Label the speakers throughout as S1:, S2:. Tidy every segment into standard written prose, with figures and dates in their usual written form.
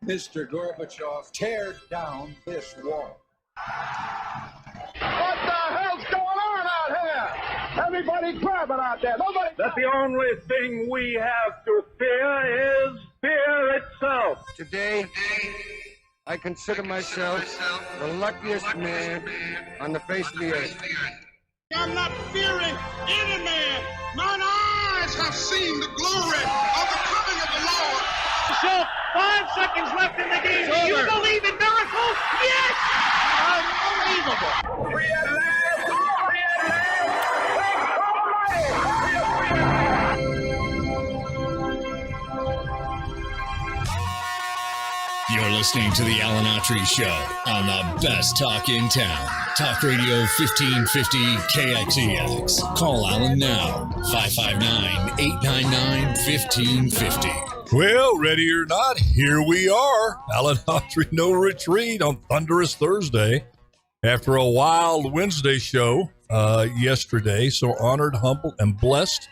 S1: Mr. Gorbachev, tear down this wall.
S2: What the hell's going on out here? Everybody grabbing out there. Nobody.
S3: That the only thing we have to fear is fear itself.
S4: Today, I consider myself the luckiest man on the face of the earth.
S5: I'm not fearing any man. Mine eyes have seen the glory of the coming of the Lord.
S6: So, 5 seconds left in the game. Do you believe in miracles? Yes! Unbelievable.
S2: Free at last! Free at last! Thanks Almighty!
S7: You're listening to the Alan Autry Show on the best talk in town. Talk Radio 1550 KXEX. Call Alan now, 559-899-1550.
S8: Well, ready or not, here we are. Alan Autry, no retreat on Thunderous Thursday. After a wild Wednesday show yesterday, so honored, humbled, and blessed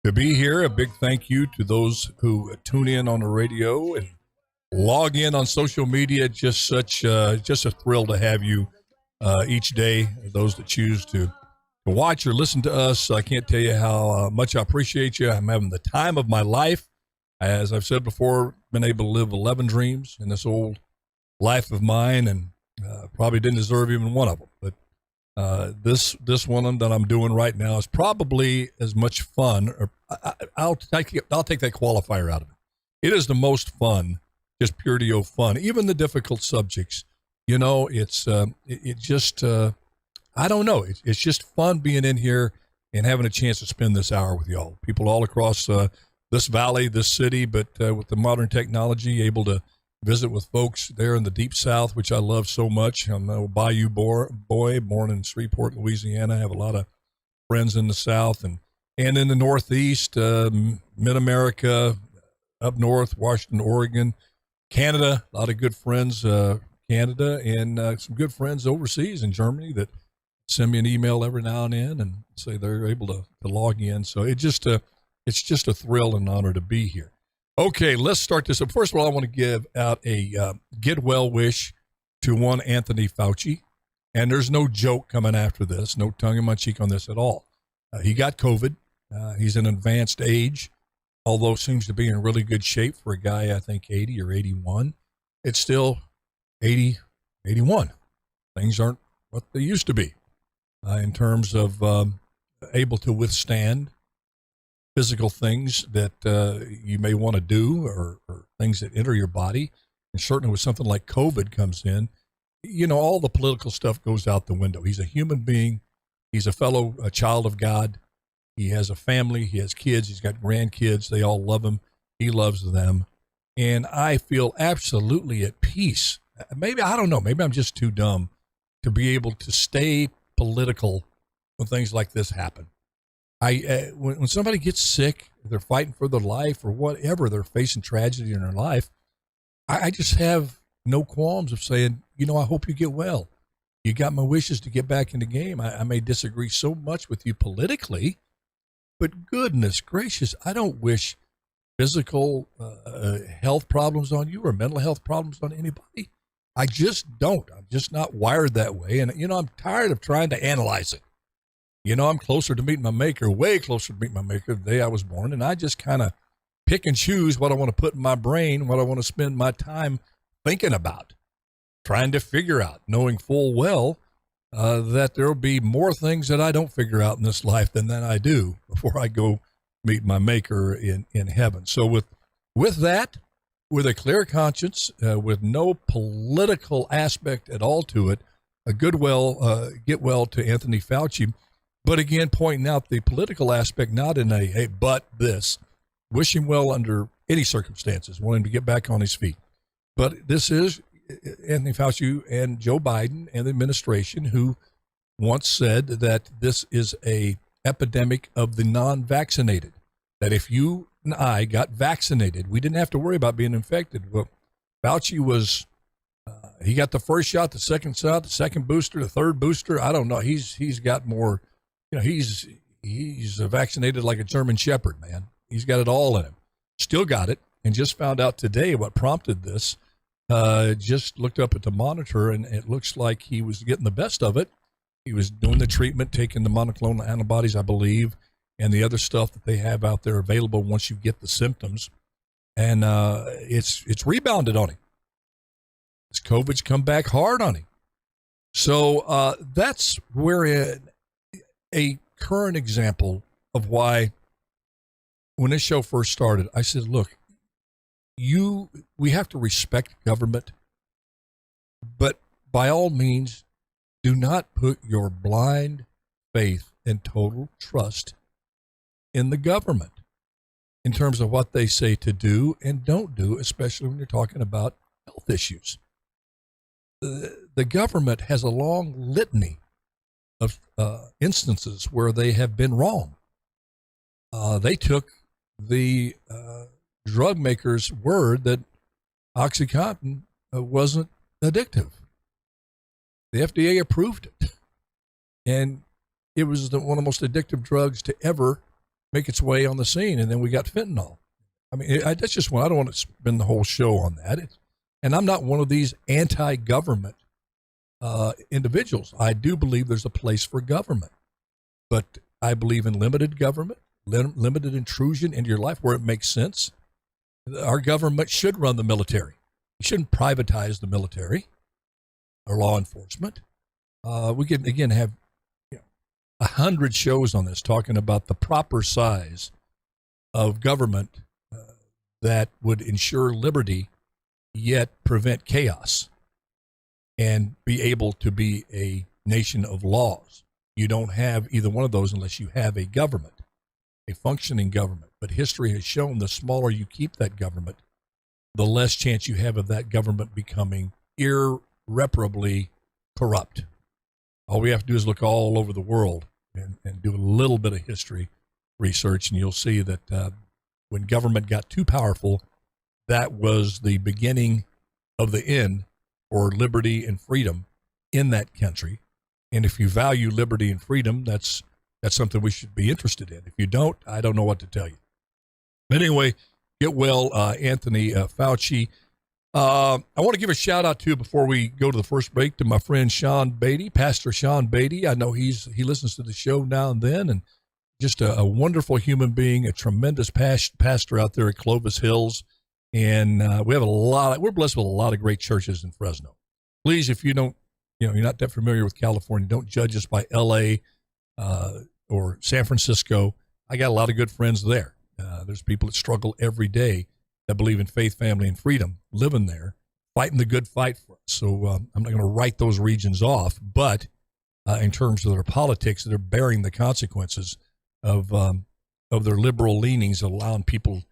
S8: to be here. A big thank you to those who tune in on the radio and log in on social media. Just a thrill to have you each day. Those that choose to watch or listen to us, I can't tell you how much I appreciate you. I'm having the time of my life. As I've said before, been able to live 11 dreams in this old life of mine, and probably didn't deserve even one of them. But this one that I'm doing right now is probably as much fun. Or I'll take that qualifier out of it. It is the most fun, just purity of fun. Even the difficult subjects, you know, it's I don't know. It's just fun being in here and having a chance to spend this hour with y'all. People all across this valley, this city, but with the modern technology, able to visit with folks there in the deep South, which I love so much. I'm a Bayou boy, born in Shreveport, Louisiana. I have a lot of friends in the South and in the Northeast, Mid-America, up north, Washington, Oregon, Canada. A lot of good friends, Canada, and some good friends overseas in Germany that send me an email every now and then and say they're able to log in. So it's just a thrill and honor to be here. Okay, let's start this up. First of all, I want to give out a get well wish to one Anthony Fauci. And there's no joke coming after this, no tongue in my cheek on this at all. He got COVID. He's in advanced age, although seems to be in really good shape for a guy, I think, 80 or 81. It's still 80, 81. Things aren't what they used to be in terms of able to withstand physical things that you may want to do or things that enter your body. And certainly with something like COVID comes in, you know, all the political stuff goes out the window. He's a human being. He's a child of God. He has a family. He has kids. He's got grandkids. They all love him. He loves them. And I feel absolutely at peace. Maybe, I don't know, maybe I'm just too dumb to be able to stay political when things like this happen. When somebody gets sick, they're fighting for their life or whatever, they're facing tragedy in their life, I just have no qualms of saying, you know, I hope you get well. You got my wishes to get back in the game. I may disagree so much with you politically, but goodness gracious, I don't wish physical health problems on you or mental health problems on anybody. I just don't. I'm just not wired that way. And, you know, I'm tired of trying to analyze it. You know, I'm closer to meeting my maker, way closer to meeting my maker the day I was born. And I just kind of pick and choose what I want to put in my brain, what I want to spend my time thinking about, trying to figure out, knowing full well that there will be more things that I don't figure out in this life than I do before I go meet my maker in heaven. So with that, with a clear conscience, with no political aspect at all to it, get well to Anthony Fauci. But again, pointing out the political aspect, not in a, hey, but this. Wish him well under any circumstances, want him to get back on his feet. But this is Anthony Fauci and Joe Biden and the administration who once said that this is a epidemic of the non-vaccinated, that if you and I got vaccinated, we didn't have to worry about being infected. Well, Fauci was, he got the first shot, the second shot, the second booster, the third booster. I don't know. He's got more. You know, he's vaccinated like a German Shepherd, man. He's got it all in him. Still got it, and just found out today what prompted this. just looked up at the monitor, and it looks like he was getting the best of it. He was doing the treatment, taking the monoclonal antibodies, I believe, and the other stuff that they have out there available once you get the symptoms. And it's rebounded on him. This COVID's come back hard on him. So that's where a current example of why, when this show first started, I said, look, we have to respect government, but by all means, do not put your blind faith and total trust in the government in terms of what they say to do and don't do, especially when you're talking about health issues. The government has a long litany of instances where they have been wrong. They took the drug maker's word that OxyContin wasn't addictive. The FDA approved it, and it was one of the most addictive drugs to ever make its way on the scene. And then we got fentanyl. I mean, that's just one. I don't want to spend the whole show on that. And I'm not one of these anti-government individuals. I do believe there's a place for government, but I believe in limited government, limited intrusion into your life where it makes sense. Our government should run the military. We shouldn't privatize the military or law enforcement. We could, again, have 100 shows on this talking about the proper size of government that would ensure liberty yet prevent chaos and be able to be a nation of laws. You don't have either one of those unless you have a government, a functioning government. But history has shown the smaller you keep that government, the less chance you have of that government becoming irreparably corrupt. All we have to do is look all over the world and do a little bit of history research, and you'll see that when government got too powerful, that was the beginning of the end for liberty and freedom in that country. And if you value liberty and freedom, that's something we should be interested in. If you don't, I don't know what to tell you. But anyway, get well, Anthony Fauci. I want to give a shout out to, before we go to the first break, to my friend Sean Beatty, Pastor Sean Beatty. I know he listens to the show now and then, and just a wonderful human being, a tremendous pastor out there at Clovis Hills. And we have we're blessed with a lot of great churches in Fresno. Please, if you don't, you're not that familiar with California, don't judge us by LA or San Francisco. I got a lot of good friends there. There's people that struggle every day that believe in faith, family, and freedom, living there, fighting the good fight for us. So I'm not going to write those regions off, but in terms of their politics, they're bearing the consequences of their liberal leanings, allowing people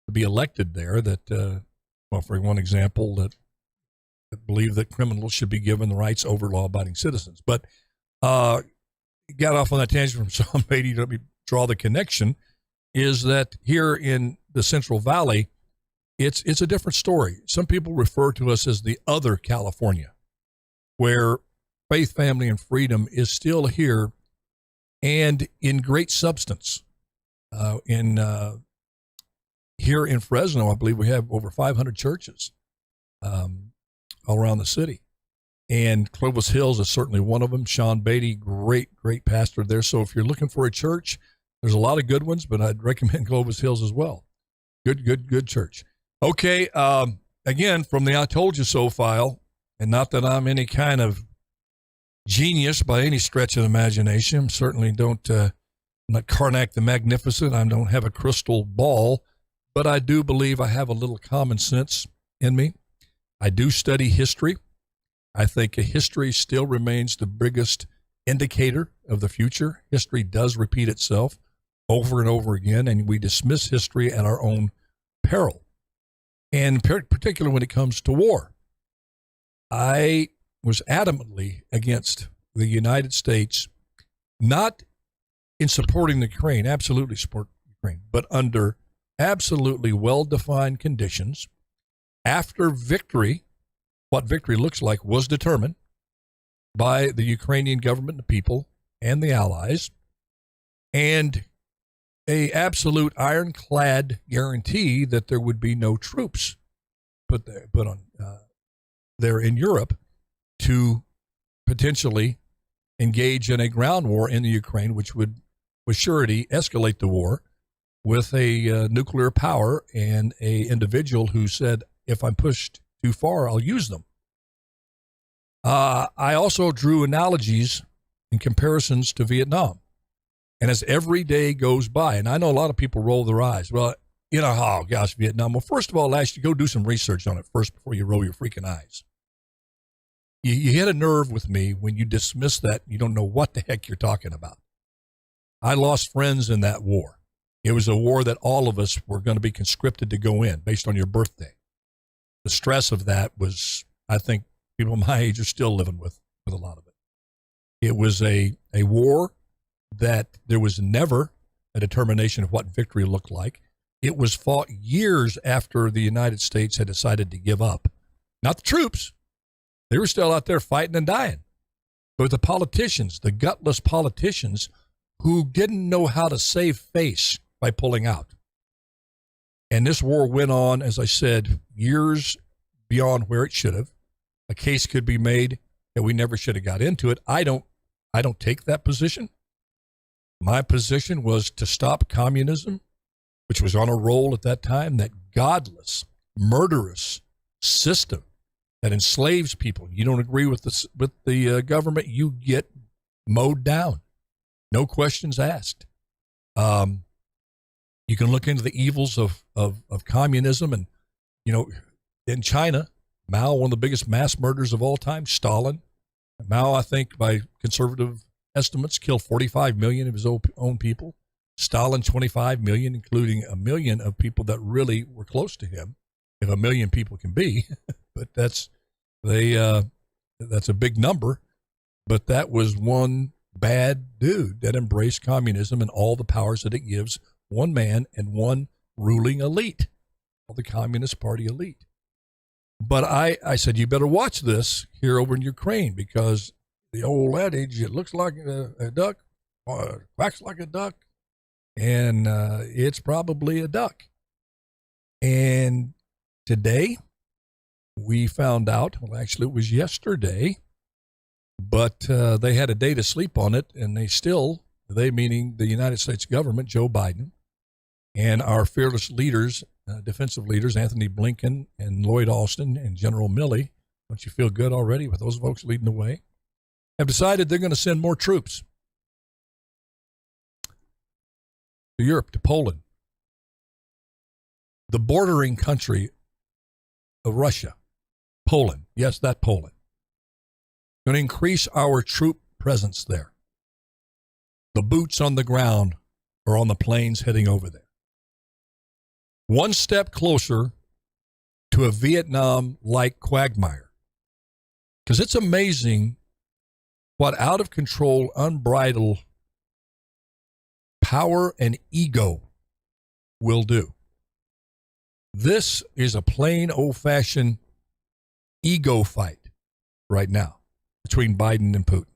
S8: to be elected there that, for one example, that believe that criminals should be given the rights over law-abiding citizens. But got off on that tangent from Sean Beatty. Let me draw the connection, is that here in the Central Valley, it's a different story. Some people refer to us as the other California, where faith, family, and freedom is still here and in great substance. Here in Fresno, I believe we have over 500 churches all around the city. And Clovis Hills is certainly one of them. Sean Beatty, great pastor there. So if you're looking for a church, there's a lot of good ones, but I'd recommend Clovis Hills as well. Good church. Okay, again, from the I Told You So file, and not that I'm any kind of genius by any stretch of the imagination. Certainly I'm not Karnak the Magnificent. I don't have a crystal ball, but I do believe I have a little common sense in me. I do study history. I think history still remains the biggest indicator of the future. History does repeat itself over and over again, and we dismiss history at our own peril. And particularly when it comes to war. I was adamantly against the United States, not in supporting the Ukraine, absolutely support Ukraine, but under absolutely well-defined conditions. After victory, what victory looks like was determined by the Ukrainian government, the people, and the allies, and a absolute ironclad guarantee that there would be no troops put on there in Europe to potentially engage in a ground war in the Ukraine, which would, with surety, escalate the war with a nuclear power and a individual who said, if I'm pushed too far, I'll use them. I also drew analogies and comparisons to Vietnam. And as every day goes by, and I know a lot of people roll their eyes. Well, oh gosh, Vietnam. Well, first of all, I'll ask you, go do some research on it first before you roll your freaking eyes. You hit a nerve with me when you dismiss that. You don't know what the heck you're talking about. I lost friends in that war. It was a war that all of us were going to be conscripted to go in based on your birthday. The stress of that was, I think, people my age are still living with a lot of it. It was a war that there was never a determination of what victory looked like. It was fought years after the United States had decided to give up. Not the troops. They were still out there fighting and dying. But the politicians, the gutless politicians who didn't know how to save face by pulling out. And this war went on, as I said, years beyond where it should have. A case could be made that we never should have got into it. I don't take that position. My position was to stop communism, which was on a roll at that time, that godless, murderous system that enslaves people. You don't agree with the government, you get mowed down. No questions asked. You can look into the evils of communism, and in China, Mao, one of the biggest mass murderers of all time. Stalin, Mao, I think by conservative estimates, killed 45 million of his own people. Stalin, 25 million, including 1 million of people that really were close to him, if 1 million people can be. But that's a big number. But that was one bad dude that embraced communism and all the powers that it gives one man and one ruling elite, called the Communist Party elite. But I said, you better watch this here over in Ukraine, because the old adage, it looks like a duck, quacks like a duck, and it's probably a duck. And today we found out, well, actually it was yesterday, but they had a day to sleep on it, and they meaning the United States government, Joe Biden, and our fearless leaders, defensive leaders, Anthony Blinken and Lloyd Austin and General Milley, don't you feel good already with those folks leading the way, have decided they're going to send more troops to Europe, to Poland, the bordering country of Russia. Poland, yes, that Poland. Going to increase our troop presence there. The boots on the ground are on the planes heading over there. One step closer to a Vietnam-like quagmire. Because it's amazing what out of control, unbridled power and ego will do. This is a plain old-fashioned ego fight right now between Biden and Putin.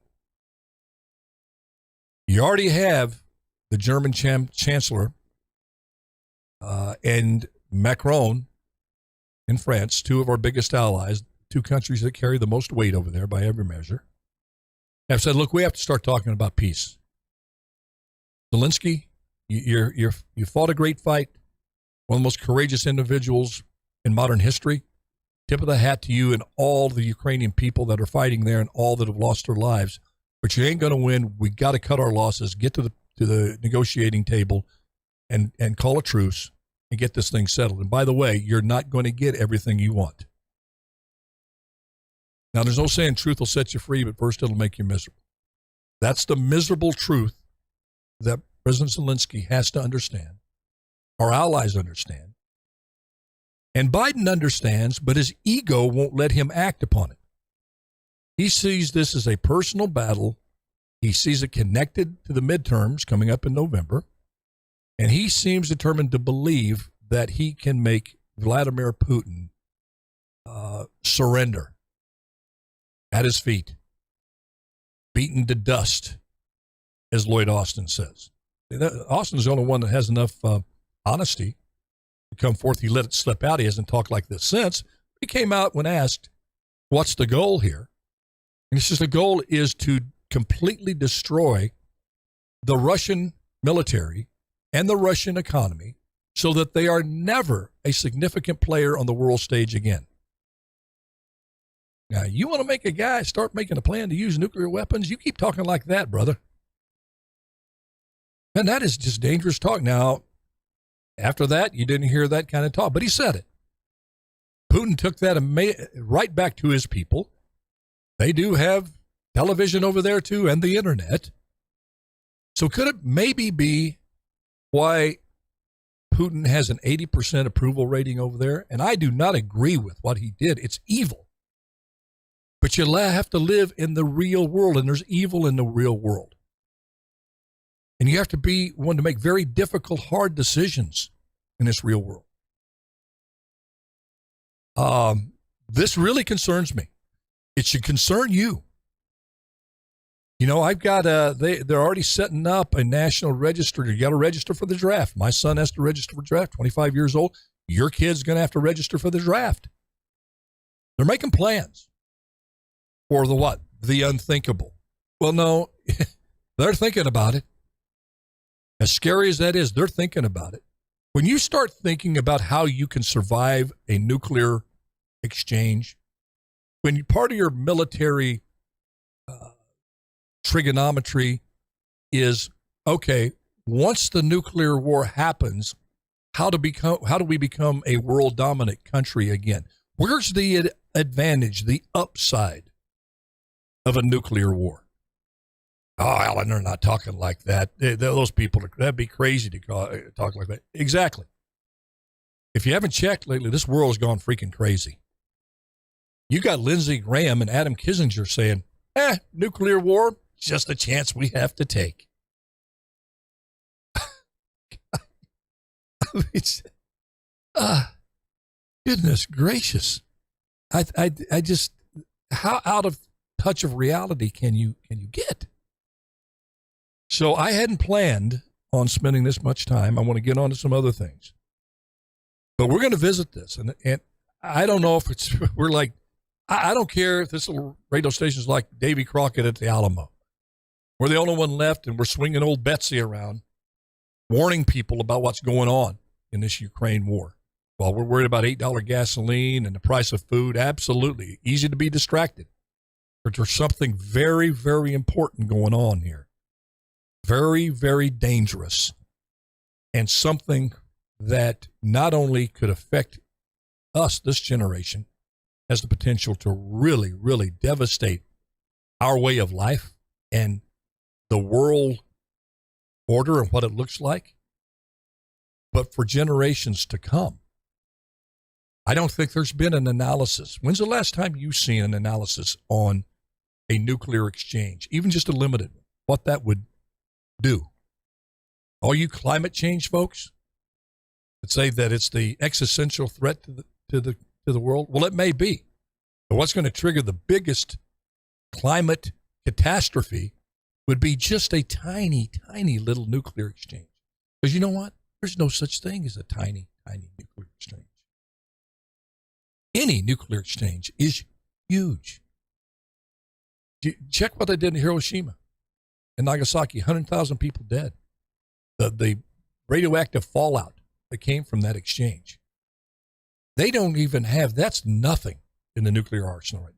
S8: You already have the German chancellor and Macron in France, two of our biggest allies, two countries that carry the most weight over there by every measure, have said, look, we have to start talking about peace. Zelensky, you fought a great fight, one of the most courageous individuals in modern history. Tip of the hat to you and all the Ukrainian people that are fighting there and all that have lost their lives. But you ain't going to win. We got to cut our losses, get to the negotiating table, and call a truce and get this thing settled. And by the way, you're not going to get everything you want. Now, there's no saying truth will set you free, but first it'll make you miserable. That's the miserable truth that President Zelensky has to understand. Our allies understand. And Biden understands, but his ego won't let him act upon it. He sees this as a personal battle. He sees it connected to the midterms coming up in November. And he seems determined to believe that he can make Vladimir Putin surrender at his feet, beaten to dust, as Lloyd Austin says. Austin's the only one that has enough honesty to come forth. He let it slip out. He hasn't talked like this since, he came out when asked, what's the goal here? And he says the goal is to completely destroy the Russian military and the Russian economy so that they are never a significant player on the world stage again. Now, you want to make a guy start making a plan to use nuclear weapons? You keep talking like that, brother. And that is just dangerous talk. Now, after that, you didn't hear that kind of talk, but he said it. Putin took that right back to his people. They do have television over there, too, and the internet. So could it maybe be why Putin has an 80% approval rating over there? And I do not agree with what he did. It's evil. But you have to live in the real world, and there's evil in the real world. And you have to be one to make very difficult, hard decisions in this real world. This really concerns me. It should concern you. You know, I've got they're already setting up a national register. You got to register for the draft. My son has to register for the draft, 25 years old. Your kid's going to have to register for the draft. They're making plans for the what? The unthinkable. Well, no, they're thinking about it. As scary as that is, they're thinking about it. When you start thinking about how you can survive a nuclear exchange, when part of your military trigonometry is, okay, once the nuclear war happens, how do we become a world dominant country again? Where's the advantage, the upside of a nuclear war? Oh, Alan, they're not talking like that. Those people, that'd be crazy to talk like that. Exactly. If you haven't checked lately, this world's gone freaking crazy. You got Lindsey Graham and Adam Kissinger saying, nuclear war, just a chance we have to take. Goodness gracious. I just, how out of touch of reality can you get? So I hadn't planned on spending this much time. I want to get on to some other things. But we're going to visit this. And I don't know if we're like, I don't care if this little radio station is like Davy Crockett at the Alamo. We're the only one left, and we're swinging old Betsy around, warning people about what's going on in this Ukraine war. While we're worried about $8 gasoline and the price of food, absolutely easy to be distracted. But there's something very, very important going on here. Very, very dangerous. And something that not only could affect us, this generation, has the potential to really, really devastate our way of life and the world order and what it looks like, but for generations to come. I don't think there's been an analysis. When's the last time you've seen an analysis on a nuclear exchange, even just a limited one, what that would do? All you climate change folks that say that it's the existential threat to the world, well, it may be. But what's going to trigger the biggest climate catastrophe would be just a tiny, tiny little nuclear exchange. Because you know what? There's no such thing as a tiny, tiny nuclear exchange. Any nuclear exchange is huge. Check what they did in Hiroshima and Nagasaki, 100,000 people dead. The radioactive fallout that came from that exchange. They don't even have, that's nothing in the nuclear arsenal right now.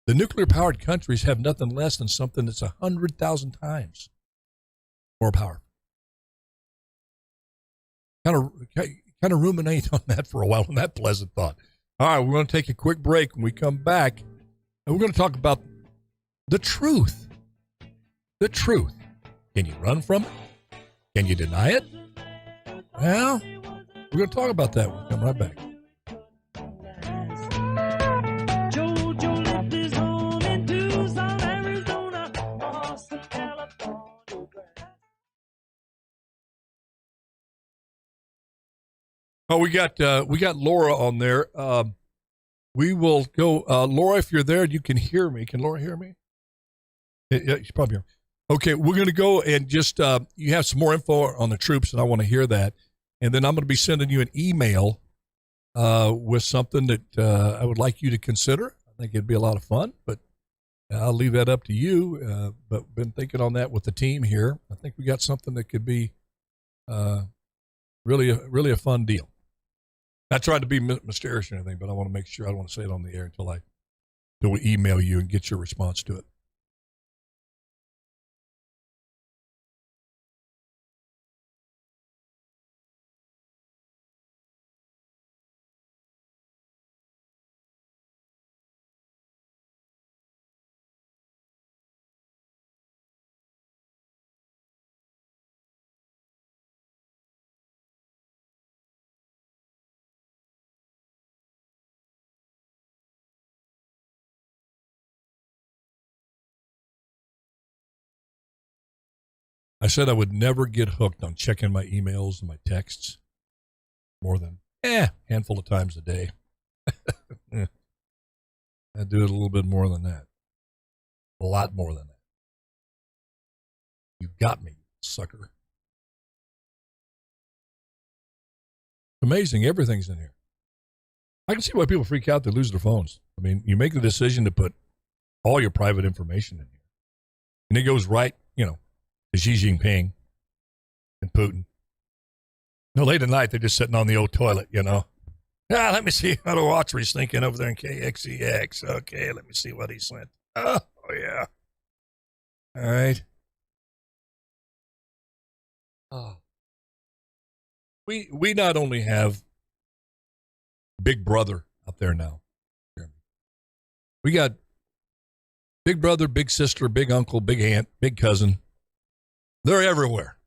S8: The nuclear-powered countries have nothing less than something that's 100,000 times more powerful. Kind of ruminate on that for a while, on that pleasant thought. All right, we're going to take a quick break. When we come back, and we're going to talk about the truth. The truth. Can you run from it? Can you deny it? Well, we're going to talk about that when we come right back. Oh, we got Laura on there. We will go. Laura, if you're there, you can hear me. Can Laura hear me? Yeah, she's probably here. Okay, we're going to go and just, you have some more info on the troops, and I want to hear that. And then I'm going to be sending you an email with something that I would like you to consider. I think it'd be a lot of fun, but I'll leave that up to you. But been thinking on that with the team here. I think we got something that could be really a fun deal. Not trying to be mysterious or anything, but I want to make sure I don't want to say it on the air until we email you and get your response to it. I said I would never get hooked on checking my emails and my texts more than a handful of times a day. I do it a little bit more than that. A lot more than that. You got me, sucker. Amazing. Everything's in here. I can see why people freak out. They lose their phones. I mean, you make the decision to put all your private information in here. And it goes right, to Xi Jinping and Putin. Late at night, they're just sitting on the old toilet, let me see what Autry's thinking over there in KXEX. Okay, let me see what he sent. Oh, yeah. All right. Oh. We not only have Big Brother out there now. We got Big Brother, Big Sister, Big Uncle, Big Aunt, Big Cousin. They're everywhere,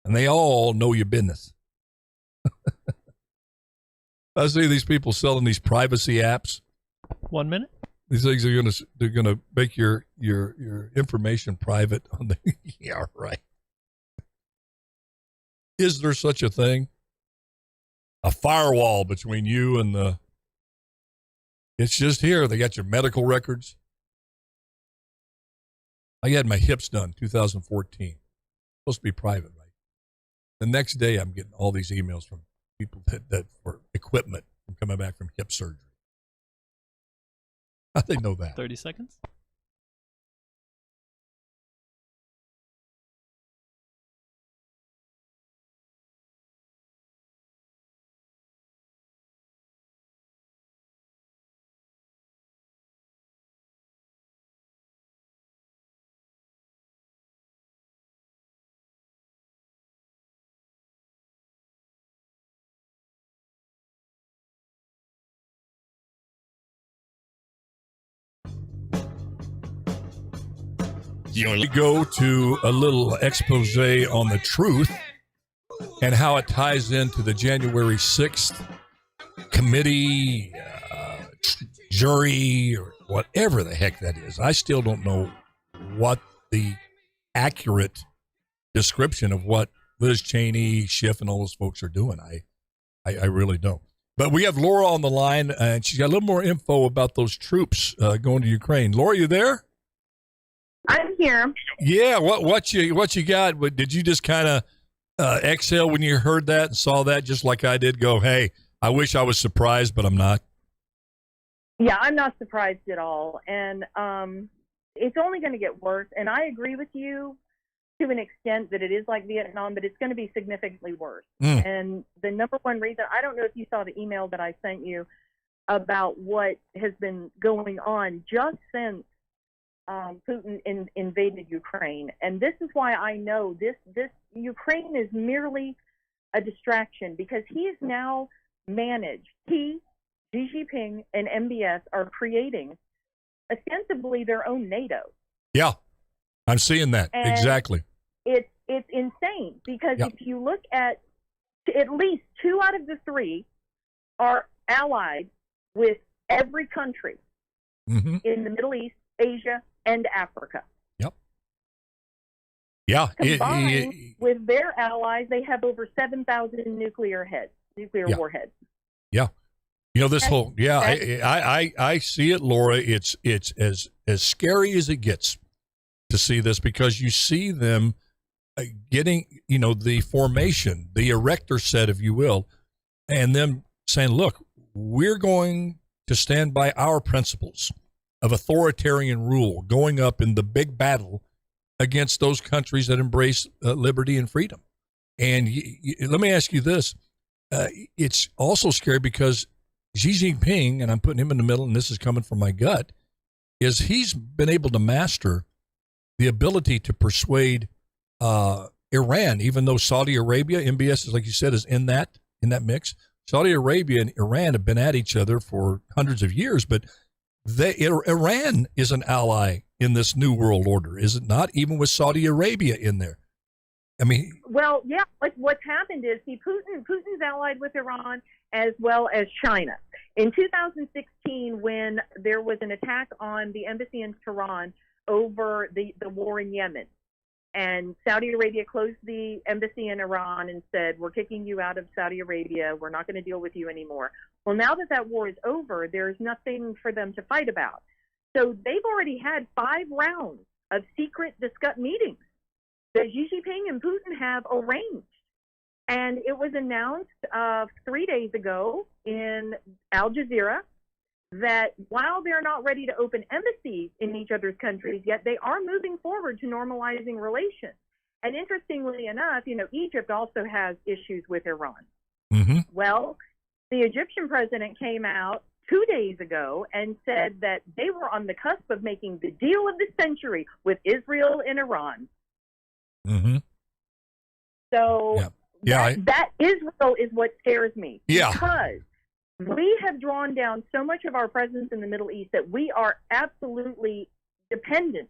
S8: and they all know your business. I see these people selling these privacy apps.
S9: 1 minute.
S8: These things they're gonna make your information private on the yeah, right. Is there such a thing? A firewall between you and the it's just here. They got your medical records. I had my hips done 2014. Supposed to be private, right? The next day I'm getting all these emails from people that for equipment from coming back from hip surgery. How they know that?
S9: 30 seconds.
S8: We go to a little expose on the truth and how it ties into the January 6th committee, jury, or whatever the heck that is. I still don't know what the accurate description of what Liz Cheney, Schiff, and all those folks are doing. I really don't. But we have Laura on the line, and she's got a little more info about those troops going to Ukraine. Laura, you there?
S10: I'm here.
S8: Yeah, what you got? Did you just kind of exhale when you heard that and saw that, just like I did? Go, hey, I wish I was surprised, but I'm not.
S10: Yeah, I'm not surprised at all, and it's only going to get worse. And I agree with you to an extent that it is like Vietnam, but it's going to be significantly worse. And the number one reason, I don't know if you saw the email that I sent you about what has been going on just since Putin invaded Ukraine. And this is why I know this Ukraine is merely a distraction, because he has now managed, Xi Jinping and MBS are creating ostensibly their own NATO.
S8: Yeah, I'm seeing that. And exactly.
S10: It's insane, because if you look at least 2 out of the 3 are allied with every country in the Middle East, Asia, and Africa.
S8: Yep. Yeah.
S10: Combined with their allies, they have over 7,000 nuclear warheads.
S8: Yeah. This whole, I see it, Laura. It's as scary as it gets to see this, because you see them getting, the formation, the erector set, if you will, and them saying, look, we're going to stand by our principles of authoritarian rule, going up in the big battle against those countries that embrace liberty and freedom. And let me ask you this. It's also scary because Xi Jinping, and I'm putting him in the middle, and this is coming from my gut, is he's been able to master the ability to persuade Iran, even though Saudi Arabia, MBS, like you said, is in that mix. Saudi Arabia and Iran have been at each other for hundreds of years, but Iran is an ally in this new world order, is it not? Even with Saudi Arabia in there. I mean,
S10: well, yeah. Like what's happened is, Putin's allied with Iran as well as China. In 2016, when there was an attack on the embassy in Tehran over the war in Yemen, and Saudi Arabia closed the embassy in Iran and said, we're kicking you out of Saudi Arabia. We're not going to deal with you anymore. Well, now that war is over, there's nothing for them to fight about. So they've already had 5 rounds of secret meetings that Xi Jinping and Putin have arranged. And it was announced 3 days ago in Al Jazeera that while they're not ready to open embassies in each other's countries yet, they are moving forward to normalizing relations. And interestingly enough, Egypt also has issues with Iran.
S8: Mm-hmm.
S10: Well, the Egyptian president came out 2 days ago and said that they were on the cusp of making the deal of the century with Israel and Iran.
S8: Mm-hmm.
S10: So that Israel is what scares me.
S8: Yeah.
S10: Because we have drawn down so much of our presence in the Middle East that we are absolutely dependent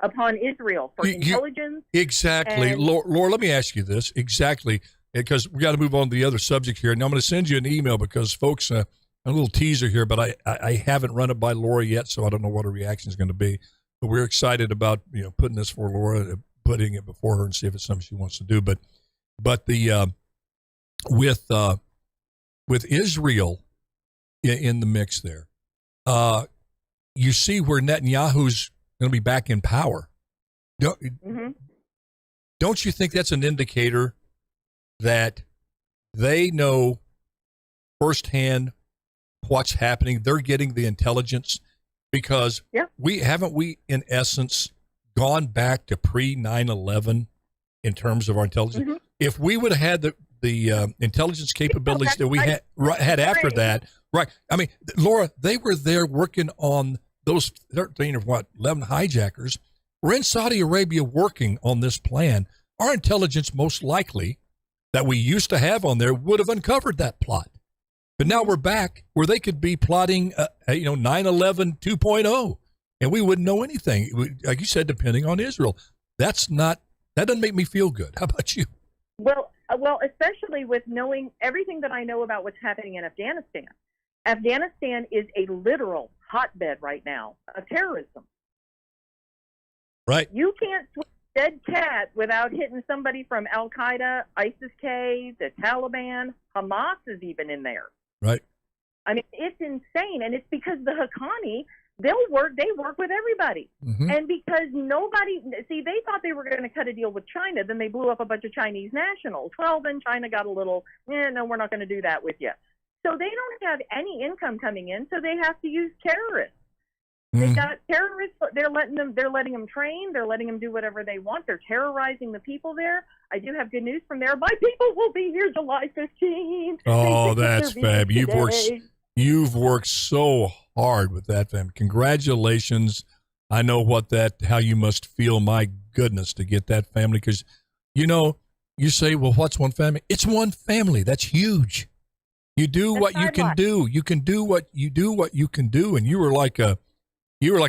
S10: upon Israel for intelligence.
S8: Exactly. Laura, let me ask you this. Exactly. Because we got to move on to the other subject here. And I'm going to send you an email because, folks, a little teaser here, but I haven't run it by Laura yet, so I don't know what her reaction is going to be. But we're excited about putting this for Laura, putting it before her and see if it's something she wants to do. But the with Israel in the mix there, you see where Netanyahu's going to be back in power. Don't you think that's an indicator that they know firsthand what's happening? They're getting the intelligence because we in essence gone back to pre 9/11 in terms of our intelligence. Mm-hmm. If we would have had the intelligence capabilities that we had after that, right? I mean, Laura, they were there working on those 13 or 11 hijackers. We're in Saudi Arabia working on this plan. Our intelligence, most likely, that we used to have on there would have uncovered that plot. But now we're back where they could be plotting, 9/11 2.0, and we wouldn't know anything. Like you said, depending on Israel. That doesn't make me feel good. How about you?
S10: Well, especially with knowing everything that I know about what's happening in Afghanistan. Afghanistan is a literal hotbed right now of terrorism.
S8: Right.
S10: You can't swim a dead cat without hitting somebody from Al Qaeda, ISIS-K, the Taliban, Hamas is even in there.
S8: Right.
S10: I mean, it's insane, and it's because the Haqqani, they work with everybody. Mm-hmm. And because they thought they were going to cut a deal with China, then they blew up a bunch of Chinese nationals. Well, then China got a little, no, we're not going to do that with you. So they don't have any income coming in, so they have to use terrorists. They got terrorists. They're letting them train. They're letting them do whatever they want. They're terrorizing the people there. I do have good news from there. My people will be here July 15th.
S8: Oh, that's fab. You've worked so hard with that, fam. Congratulations. I know how you must feel. My goodness, to get that family, because you say, well, what's one family? It's one family. That's huge. You do what you can do. You can do what you can do, and you were like a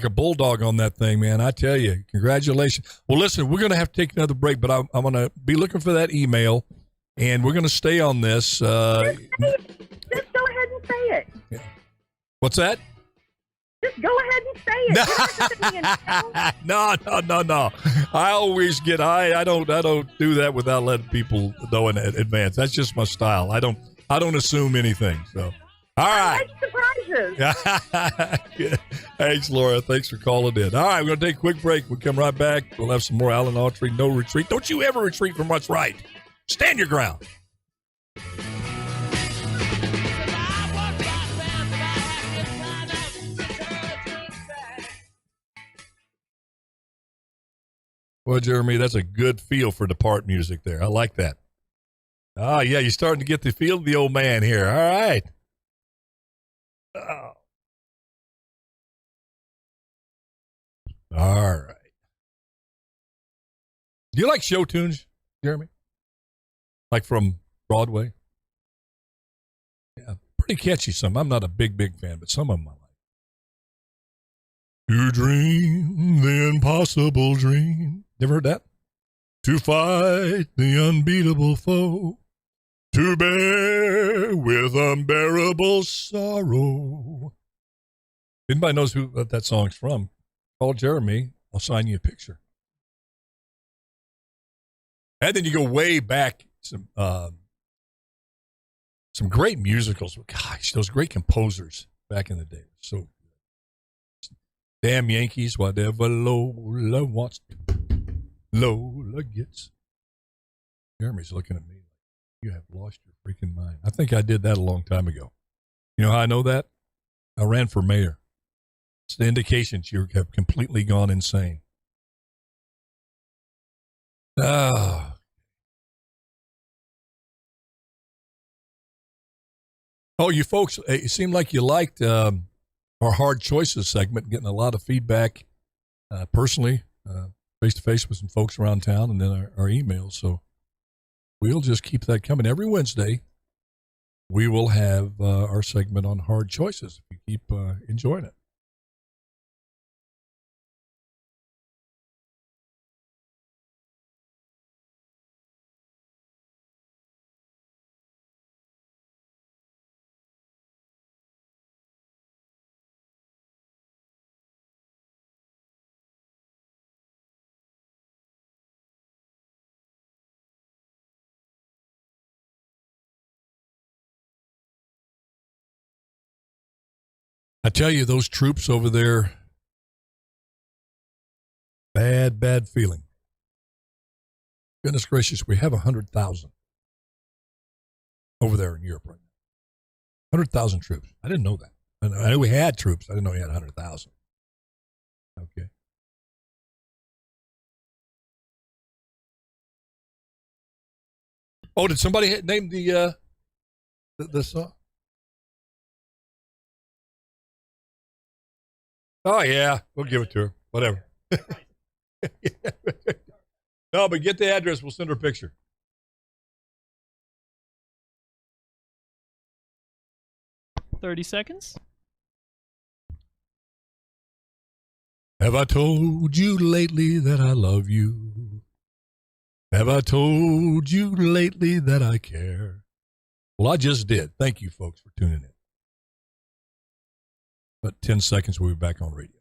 S8: bulldog on that thing, man. I tell you, congratulations. Well, listen, we're going to have to take another break, but I'm going to be looking for that email, and we're going to stay on this.
S10: Just go ahead and say it.
S8: Yeah. What's that?
S10: Just go ahead and say it.
S8: No. I always I don't do that without letting people know in advance. That's just my style. I don't assume anything. So, all right. Surprises. Thanks, Laura. Thanks for calling in. All right, we're going to take a quick break. We'll come right back. We'll have some more Alan Autry. No retreat. Don't you ever retreat from what's right. Stand your ground. Well, Jeremy, that's a good feel for depart music there. I like that. Ah, yeah, you're starting to get the feel of the old man here. All right. Oh. All right. Do you like show tunes, Jeremy? Like from Broadway? Yeah, pretty catchy some. I'm not a big fan, but some of them I like. To dream the impossible dream. You ever heard that? To fight the unbeatable foe. To bear with unbearable sorrow. Anybody knows who that song's from? Call Jeremy. I'll sign you a picture. And then you go way back, some great musicals. Gosh, those great composers back in the day. So damn Yankees, whatever Lola wants, Lola gets. Jeremy's looking at me like, you have lost your freaking mind. I think I did that a long time ago. You know how I know that? I ran for mayor. It's the indications you have completely gone insane. Ah. Oh, you folks, it seemed like you liked our Hard Choices segment, getting a lot of feedback personally, face-to-face with some folks around town, and then our emails. So we'll just keep that coming. Every Wednesday, we will have our segment on Hard Choices. If you keep enjoying it. I tell you, those troops over there, bad feeling. Goodness gracious, we have 100,000 over there in Europe right now. 100,000 troops. I didn't know that. I knew we had troops. I didn't know we had 100,000. Okay. Oh, did somebody name the song? Oh, yeah. We'll give it to her. Whatever. No, but get the address. We'll send her a picture.
S9: $30.
S8: Have I told you lately that I love you? Have I told you lately that I care? Well, I just did. Thank you, folks, for tuning in. But 10 seconds, we'll be back on radio.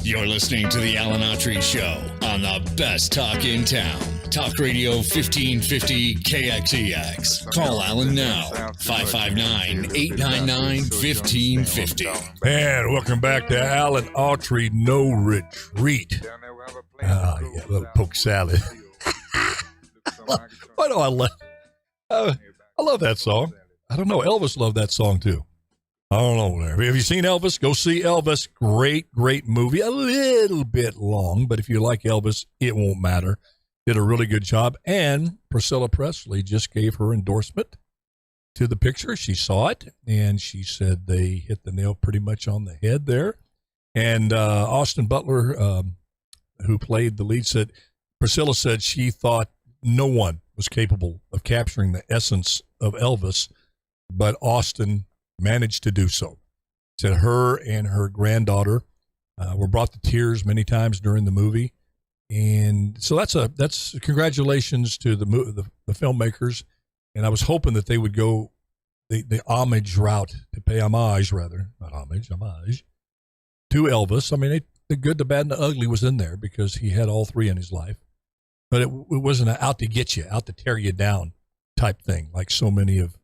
S7: You're listening to the Alan Autry Show on the best talk in town. Talk Radio 1550 KXEX. Call Alan now, 559-899-1550.
S8: Man, welcome back to Alan Autry No Retreat. Yeah, little poke salad. Why do I love? I love that song. I don't know. Elvis loved that song too. I don't know. Have you seen Elvis? Go see Elvis. Great movie. A little bit long, but if you like Elvis, it won't matter. Did a really good job. And Priscilla Presley just gave her endorsement to the picture. She saw it, and she said they hit the nail pretty much on the head there. And Austin Butler, who played the lead, said, Priscilla said she thought no one was capable of capturing the essence of Elvis, but Austin managed to do so. Said her and her granddaughter were brought to tears many times during the movie. And so that's congratulations to the filmmakers. And I was hoping that they would go the homage route, to pay homage rather, not homage to Elvis. I mean, the good, the bad, and the ugly was in there because he had all three in his life. But it wasn't an out to get you, out to tear you down type thing, like so many of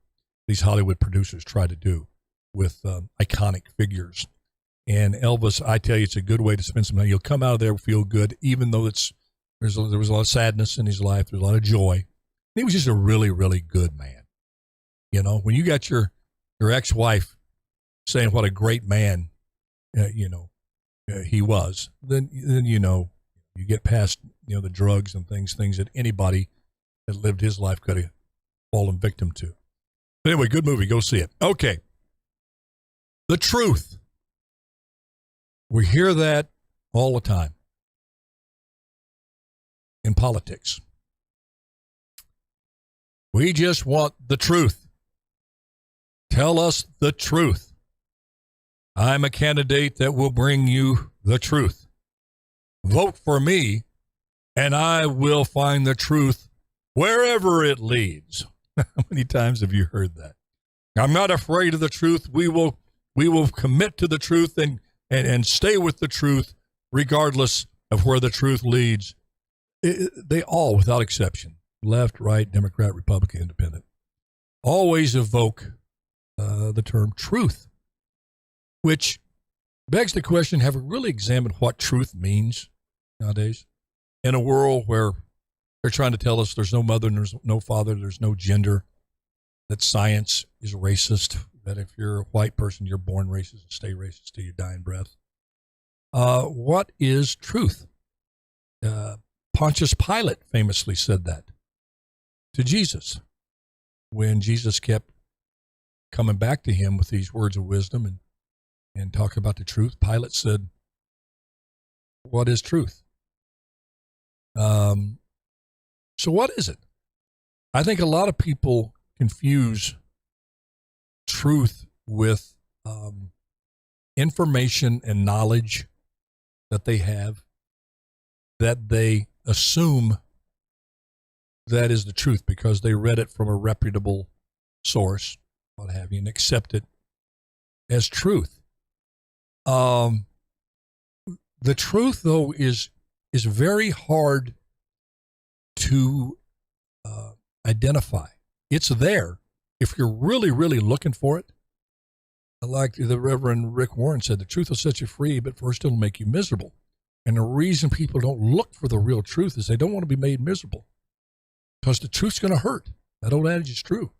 S8: these Hollywood producers try to do with iconic figures. And Elvis, I tell you, it's a good way to spend some time. You'll come out of there feel good, even though there was a lot of sadness in his life. There's a lot of joy. He was just a really, really good man. You know, when you got your ex-wife saying what a great man, he was, then you get past the drugs and things that anybody that lived his life could have fallen victim to. But anyway, good movie. Go see it. Okay. The truth. We hear that all the time in politics. We just want the truth. Tell us the truth. I'm a candidate that will bring you the truth. Vote for me, and I will find the truth wherever it leads. How many times have you heard that? I'm not afraid of the truth. We will commit to the truth and stay with the truth regardless of where the truth leads. They all, without exception, left, right, Democrat, Republican, Independent, always evoke the term truth, which begs the question, have we really examined what truth means nowadays in a world where they're trying to tell us there's no mother and there's no father, there's no gender, that science is racist, that if you're a white person, you're born racist and stay racist till your dying breath. What is truth? Pontius Pilate famously said that to Jesus when Jesus kept coming back to him with these words of wisdom and talking about the truth. Pilate said, what is truth? So what is it? I think a lot of people confuse truth with information and knowledge that they have, that they assume that is the truth because they read it from a reputable source, what have you, and accept it as truth. The truth, though, is very hard to identify. It's there if you're really, really looking for it. Like the Reverend Rick Warren said, the truth will set you free, but first it'll make you miserable. And the reason people don't look for the real truth is they don't want to be made miserable because the truth's going to hurt. That old adage is true,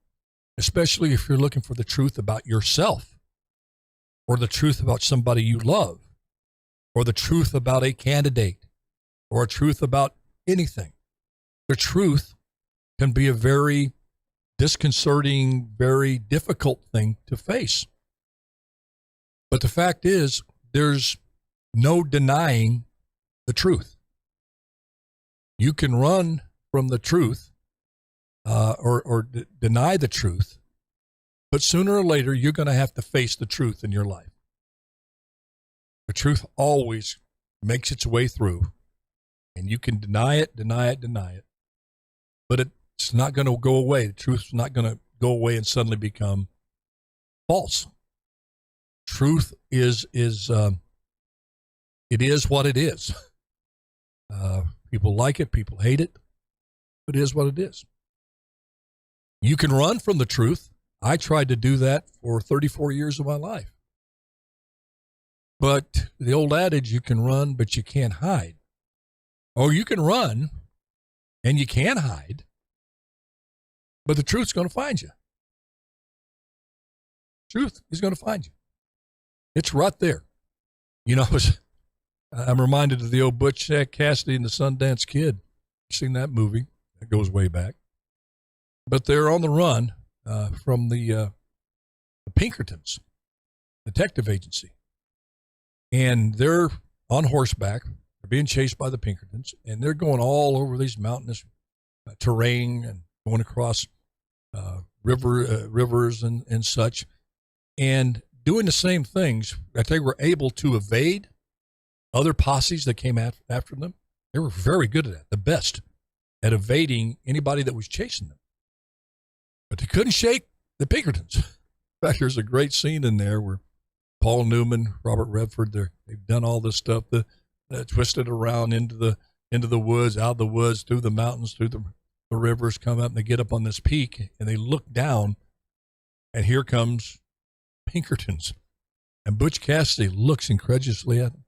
S8: especially if you're looking for the truth about yourself or the truth about somebody you love or the truth about a candidate or a truth about anything. The truth can be a very disconcerting, very difficult thing to face. But the fact is, there's no denying the truth. You can run from the truth or deny the truth, but sooner or later, you're going to have to face the truth in your life. The truth always makes its way through, and you can deny it, but it's not going to go away. The truth's not going to go away and suddenly become false. Truth is it is what it is. People like it, people hate it, but it is what it is. You can run from the truth. I tried to do that for 34 years of my life. But the old adage, you can run, but you can't hide. Or you can run and you can hide, but the truth's going to find you. Truth is going to find you. It's right there. You know, I'm reminded of the old Butch Cassidy and the Sundance Kid. You've seen that movie. That goes way back. But they're on the run from the Pinkertons, detective agency. And they're on horseback. They're being chased by the Pinkertons. And they're going all over these mountainous terrain and going across rivers and such. And doing the same things that they were able to evade other posses that came after them. They were very good at that, the best at evading anybody that was chasing them. But they couldn't shake the Pinkertons. In fact, there's a great scene in there where Paul Newman, Robert Redford, they've done all this stuff, twisted around into the woods, out of the woods, through the mountains, through the rivers, come up, and they get up on this peak, and they look down, and here comes Pinkertons. And Butch Cassidy looks incredulously at him,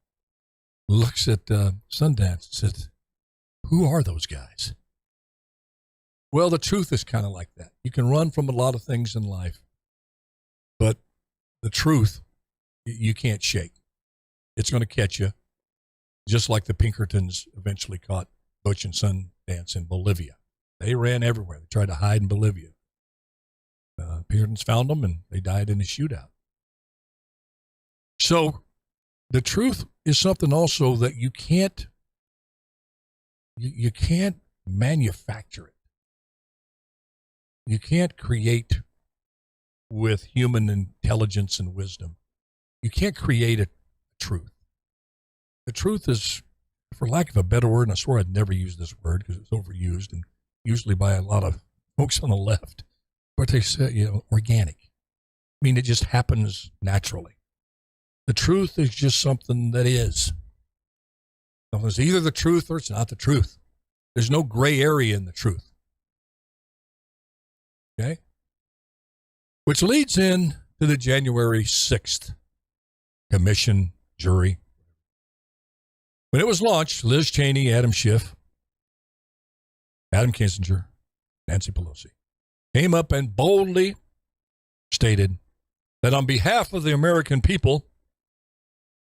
S8: looks at Sundance and says, who are those guys? Well, the truth is kind of like that. You can run from a lot of things in life, but the truth, you can't shake. It's going to catch you, just like the Pinkertons eventually caught Butch and Sundance in Bolivia. They ran everywhere. They tried to hide in Bolivia. Pinkertons found them, and they died in a shootout. So the truth is something also that you can't manufacture it. You can't create with human intelligence and wisdom. You can't create a truth. The truth is, for lack of a better word, and I swear I'd never use this word because it's overused and usually by a lot of folks on the left, but they say, organic. I mean, it just happens naturally. The truth is just something that is. Something's either the truth or it's not the truth. There's no gray area in the truth. Okay? Which leads in to the January 6th commission jury. When it was launched, Liz Cheney, Adam Schiff, Adam Kinzinger, Nancy Pelosi came up and boldly stated that on behalf of the American people,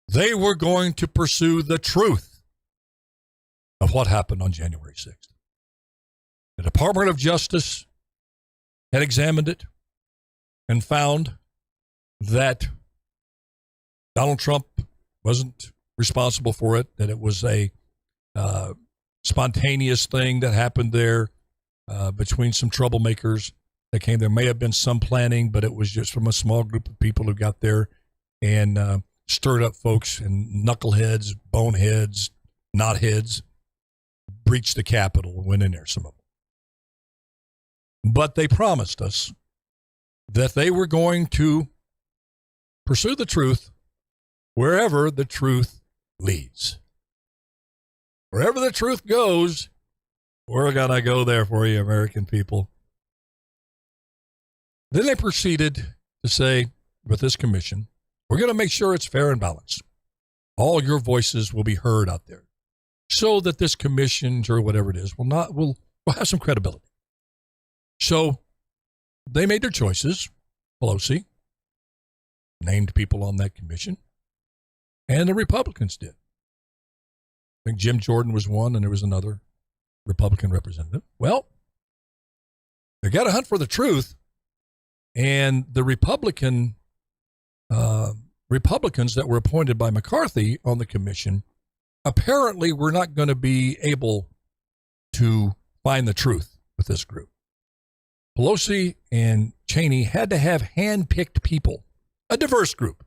S8: they were going to pursue the truth of what happened on January 6th. The Department of Justice had examined it and found that Donald Trump wasn't responsible for it, that it was a spontaneous thing that happened there between some troublemakers that came. There may have been some planning, but it was just from a small group of people who got there and stirred up folks, and knuckleheads, boneheads, knotheads breached the Capitol and went in there, some of them. But they promised us that they were going to pursue the truth wherever the truth leads. Wherever the truth goes, we're going to go there for you, American people. Then they proceeded to say, with this commission, we're going to make sure it's fair and balanced. All your voices will be heard out there so that this commission, or whatever it is, will have some credibility. So they made their choices. Pelosi named people on that commission, and the Republicans did. I think Jim Jordan was one, and there was another Republican representative. Well, they got to hunt for the truth, and the Republicans that were appointed by McCarthy on the commission apparently were not going to be able to find the truth with this group. Pelosi and Cheney had to have hand-picked people, a diverse group,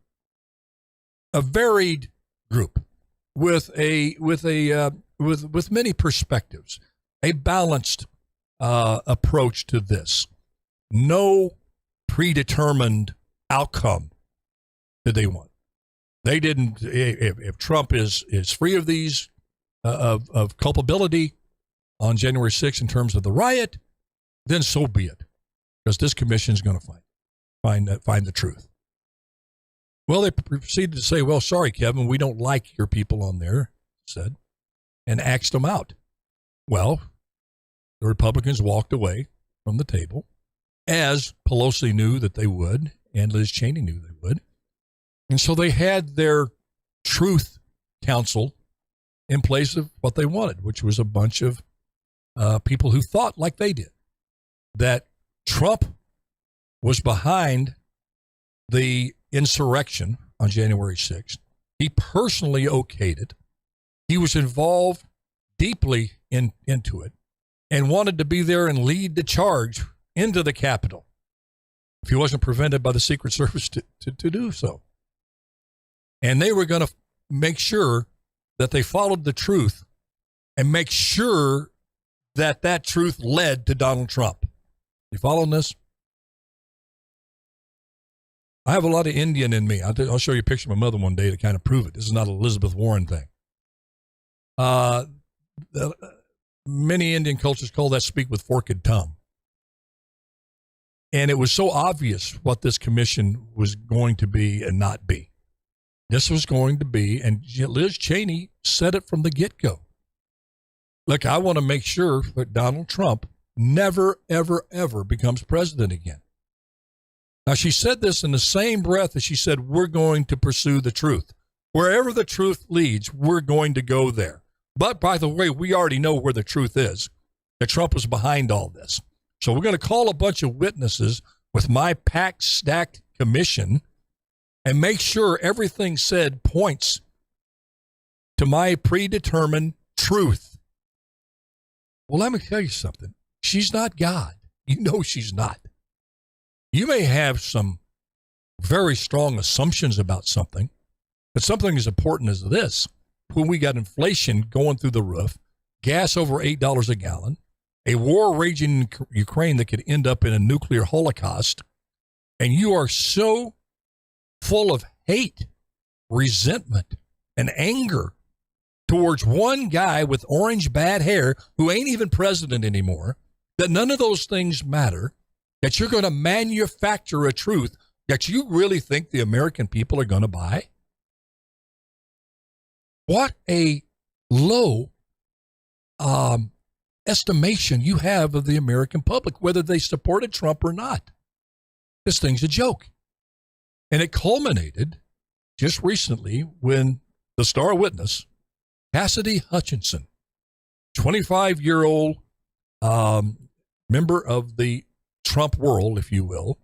S8: a varied group with many perspectives, a balanced approach to this. No predetermined outcome did they want. They didn't. If Trump is free of these of culpability on January 6th in terms of the riot, then so be it, because this commission is going to find the truth. Well, they proceeded to say, well, sorry, Kevin, we don't like your people on there, said, and axed them out. Well, the Republicans walked away from the table, as Pelosi knew that they would, and Liz Cheney knew they would. And so they had their truth council in place of what they wanted, which was a bunch of people who thought like they did, that Trump was behind the insurrection on January 6th. He personally okayed it. He was involved deeply into it and wanted to be there and lead the charge into the Capitol if he wasn't prevented by the Secret Service to do so. And they were going to make sure that they followed the truth and make sure that that truth led to Donald Trump. You following this? I have a lot of Indian in me. I'll show you a picture of my mother one day to kind of prove it. This is not an Elizabeth Warren thing. Many Indian cultures call that speak with forked tongue. And it was so obvious what this commission was going to be and not be. this was going to be, and Liz Cheney said it from the get-go. Look, I want to make sure that Donald Trump never, ever, ever becomes president again. Now, she said this in the same breath as she said, we're going to pursue the truth. Wherever the truth leads, we're going to go there. But, by the way, we already know where the truth is, that Trump was behind all this. So we're going to call a bunch of witnesses with my packed, stacked commission and make sure everything said points to my predetermined truth. Well, let me tell you something. She's not God. You know she's not. You may have some very strong assumptions about something, but something as important as this, when we got inflation going through the roof, gas over $8 a gallon, a war raging in Ukraine that could end up in a nuclear holocaust, and you are so full of hate, resentment, and anger towards one guy with orange bad hair who ain't even president anymore, that none of those things matter, that you're going to manufacture a truth that you really think the American people are going to buy? What a low estimation you have of the American public, whether they supported Trump or not. This thing's a joke. And it culminated just recently when the star witness, Cassidy Hutchinson, 25-year-old member of the Trump world, if you will,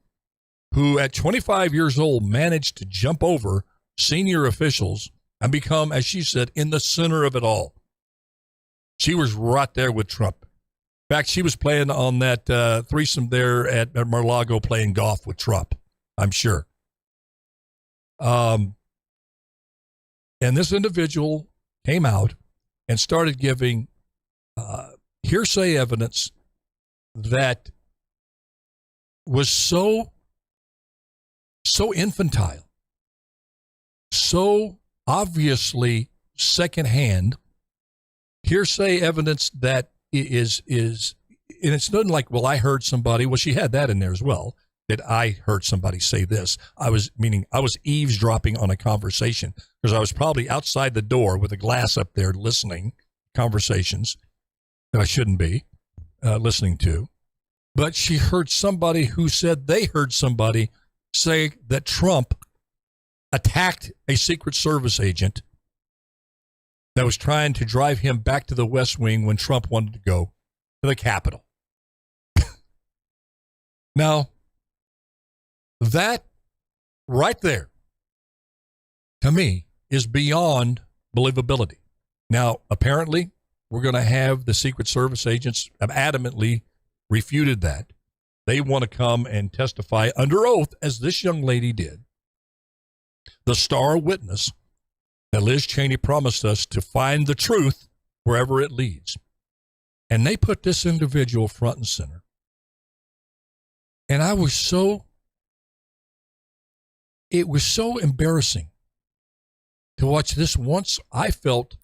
S8: who at 25 years old managed to jump over senior officials and become, as she said, in the center of it all. She was right there with Trump. In fact, she was playing on that threesome there at Mar-a-Lago playing golf with Trump, I'm sure. And this individual came out and started giving hearsay evidence that was so infantile, so obviously secondhand hearsay evidence that is, and it's nothing like, well, I heard somebody. Well, she had that in there as well. That I heard somebody say this. I was eavesdropping on a conversation because I was probably outside the door with a glass up there listening conversations that I shouldn't be listening to. But she heard somebody who said they heard somebody say that Trump attacked a Secret Service agent that was trying to drive him back to the West Wing when Trump wanted to go to the Capitol. Now, that right there, to me, is beyond believability. Now, apparently, we're going to have the Secret Service agents have adamantly refuted that. They want to come and testify under oath, as this young lady did. The star witness that Liz Cheney promised us to find the truth wherever it leads. And they put this individual front and center. And it was so embarrassing to watch this once I felt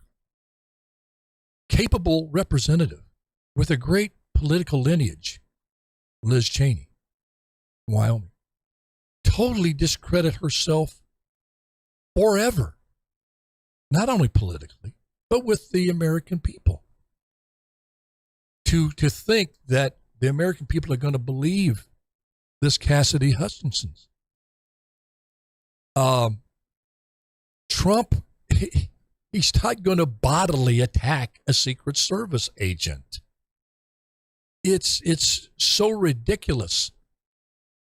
S8: capable representative with a great political lineage, Liz Cheney, Wyoming, totally discredit herself forever. Not only politically, but with the American people. To think that the American people are going to believe this Cassidy Hutchinson's. Trump, he's not going to bodily attack a Secret Service agent. It's so ridiculous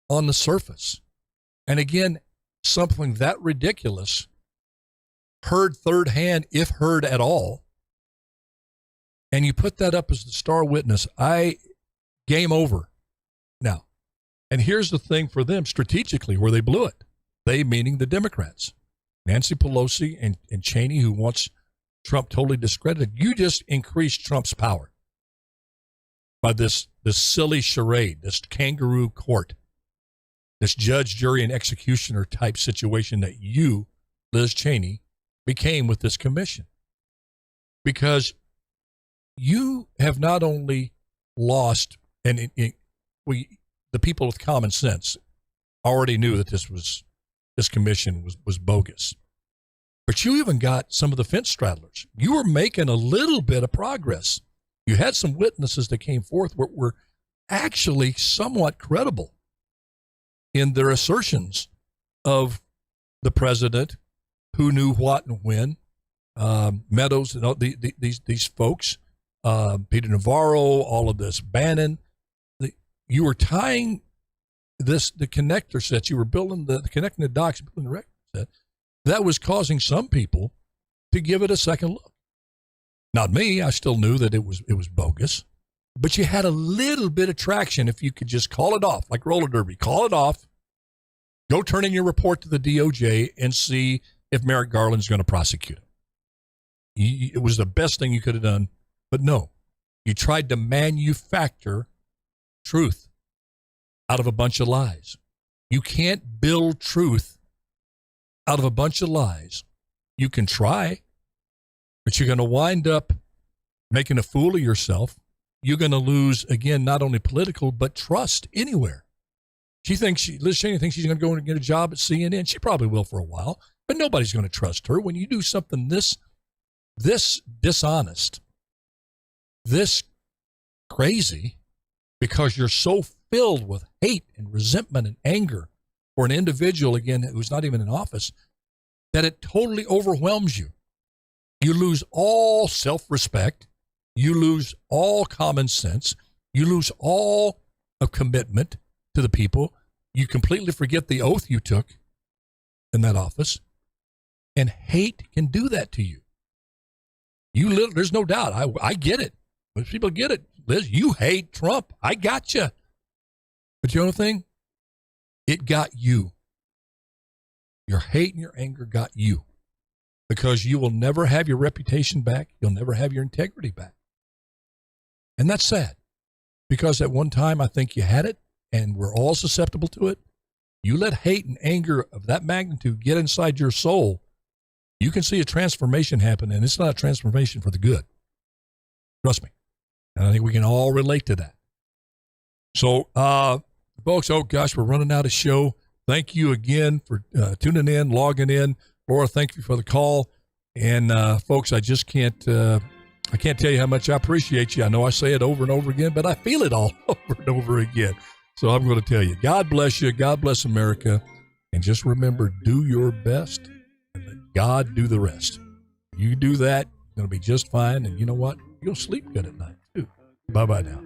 S8: on the surface. And again, something that ridiculous, heard third hand, if heard at all, and you put that up as the star witness, game over now. And here's the thing for them strategically where they blew it. They, meaning the Democrats, Nancy Pelosi and Cheney, who wants Trump totally discredited. You just increased Trump's power by this silly charade, this kangaroo court, this judge, jury, and executioner type situation that you, Liz Cheney, became with this commission. Because you have not only lost, and the people with common sense already knew that this commission was bogus. But you even got some of the fence straddlers. You were making a little bit of progress. You had some witnesses that came forth were actually somewhat credible in their assertions of the president, who knew what and when. Meadows, and all these folks, Peter Navarro, all of this, Bannon. You were tying the connector sets. You were building connecting the dots, building the record set. That was causing some people to give it a second look. Not me. I still knew that it was bogus. But you had a little bit of traction if you could just call it off, like roller derby. Call it off. Go turn in your report to the DOJ and see if Merrick Garland's going to prosecute him. It was the best thing you could have done. But no, you tried to manufacture truth out of a bunch of lies. You can't build truth out of a bunch of lies. You can try, but you're going to wind up making a fool of yourself. You're going to lose, again, not only political, but trust anywhere. Liz Cheney thinks she's going to go and get a job at CNN. She probably will for a while, but nobody's going to trust her. When you do something this dishonest, this crazy, because you're so filled with hate and resentment and anger for an individual, again, who's not even in office, that it totally overwhelms you. You lose all self-respect. You lose all common sense. You lose all of commitment to the people. You completely forget the oath you took in that office. And hate can do that to you. There's no doubt. I get it. Most people get it. Liz, you hate Trump. I got you. But you know the thing? It got you. Your hate and your anger got you. Because you will never have your reputation back. You'll never have your integrity back. And that's sad. Because at one time, I think you had it, and we're all susceptible to it. You let hate and anger of that magnitude get inside your soul, you can see a transformation happen, and it's not a transformation for the good. Trust me. And I think we can all relate to that. So, folks, oh gosh, we're running out of show. Thank you again for tuning in, logging in. Laura, thank you for the call. And folks, I just can't tell you how much I appreciate you. I know I say it over and over again, but I feel it all over and over again. So I'm going to tell you, God bless you. God bless America. And just remember, do your best and let God do the rest. You do that, you're going to be just fine. And you know what? You'll sleep good at night, too. Bye-bye now.